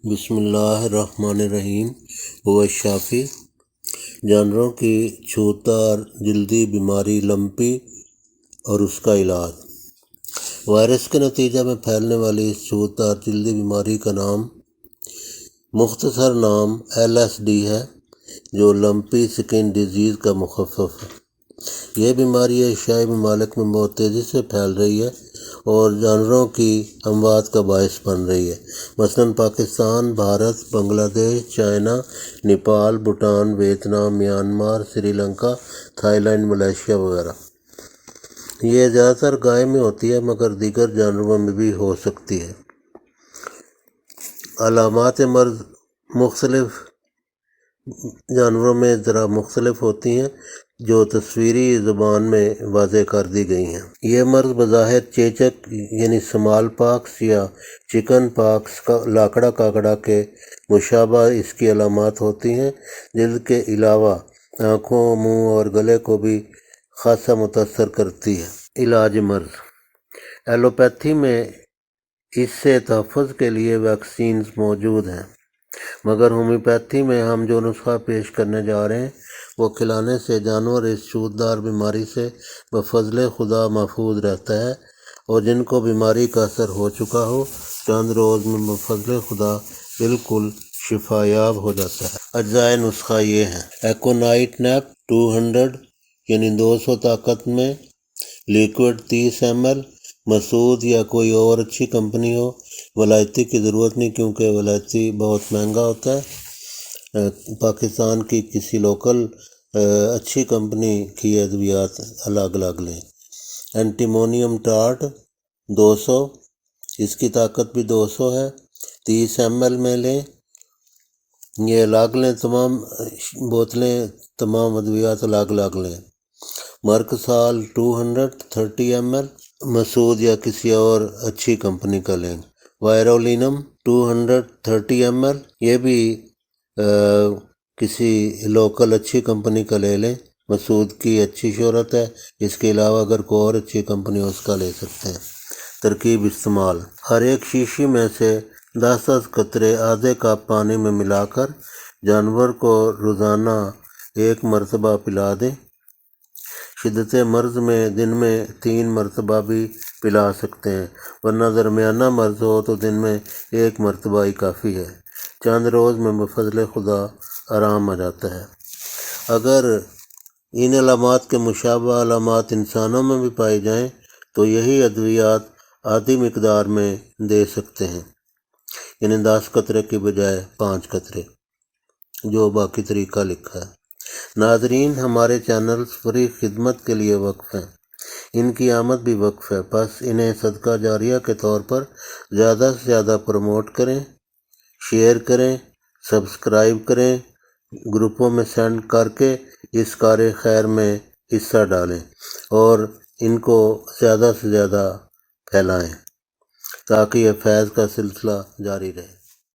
بسم اللہ الرحمن الرحیم هو الشافی۔ جانوروں کی چھوتار جلدی بیماری لمپی اور اس کا علاج۔ وائرس کے نتیجہ میں پھیلنے والی اس چھوتار جلدی بیماری کا مختصر نام LSD ہے، جو لمپی سکن ڈیزیز کا مخفف ہے۔ یہ بیماری ایشیائی ممالک میں بہت تیزی سے پھیل رہی ہے اور جانوروں کی اموات کا باعث بن رہی ہے، مثلاً Pakistan, Bharat, Bangladesh, China, Nepal, Bhutan, Vietnam, Myanmar, Sri Lanka, Thailand, Malaysia وغیرہ۔ یہ زیادہ تر گائے میں ہوتی ہے، مگر دیگر جانوروں میں بھی ہو سکتی ہے۔ علامات مرض مختلف جانوروں میں ذرا مختلف ہوتی ہیں، جو تصویری زبان میں واضح کر دی گئی ہیں۔ یہ مرض بظاہر چیچک یعنی سمال پاکس یا چکن پاکس لاکڑا کاکڑا کے مشابہ اس کی علامات ہوتی ہیں۔ جلد کے علاوہ آنکھوں، منہ اور گلے کو بھی خاصا متاثر کرتی ہے۔ علاج مرض ایلوپیتھی میں اس سے تحفظ کے لیے ویکسینز موجود ہیں، مگر ہومیوپیتھی میں ہم جو نسخہ پیش کرنے جا رہے ہیں وہ کھلانے سے جانور اس چھوتدار بیماری سے بفضل خدا محفوظ رہتا ہے، اور جن کو بیماری کا اثر ہو چکا ہو چند روز میں بفضل خدا بالکل شفا یاب ہو جاتا ہے۔ اجزائے نسخہ یہ ہیں: ایکونائٹ نیپ 200 یعنی 200 طاقت میں، لیکوڈ 30 ml، مسعود یا کوئی اور اچھی کمپنی ہو، ولائتی کی ضرورت نہیں کیونکہ ولائتی بہت مہنگا ہوتا ہے۔ پاکستان کی کسی لوکل اچھی کمپنی کی ادویات الگ الگ لیں۔ اینٹیمونیم ٹارٹ 200، اس کی طاقت بھی 200 ہے، 30 ml میں لیں۔ یہ الگ لیں، تمام بوتلیں تمام ادویات الگ الگ لیں۔ مرک سال 230 ml، مسعود یا کسی اور اچھی کمپنی کا لیں۔ وائرولینم 230 ml، یہ بھی کسی لوکل اچھی کمپنی کا لے لیں، مسعود کی اچھی شہرت ہے، اس کے علاوہ اگر کوئی اور اچھی کمپنی ہو اس کا لے سکتے ہیں۔ ترکیب استعمال: ہر ایک شیشی میں سے 10 قطرے آدھے کپ پانی میں ملا کر جانور کو روزانہ 1 مرتبہ پلا دیں۔ شدت مرض میں دن میں 3 مرتبہ بھی پلا سکتے ہیں، ورنہ درمیانہ مرض ہو تو دن میں 1 مرتبہ ہی کافی ہے۔ چند روز میں بفضل خدا آرام آ جاتا ہے۔ اگر ان علامات کے مشابہ علامات انسانوں میں بھی پائی جائیں تو یہی ادویات آدھی مقدار میں دے سکتے ہیں، یعنی 10 قطرے کی بجائے 5 قطرے، جو باقی طریقہ لکھا ہے۔ ناظرین، ہمارے چینلز فری خدمت کے لیے وقف ہیں، ان کی آمد بھی وقف ہے، بس انہیں صدقہ جاریہ کے طور پر زیادہ سے زیادہ پروموٹ کریں، شیئر کریں، سبسکرائب کریں، گروپوں میں سینڈ کر کے اس کار خیر میں حصہ ڈالیں اور ان کو زیادہ سے زیادہ پھیلائیں تاکہ یہ فیض کا سلسلہ جاری رہے۔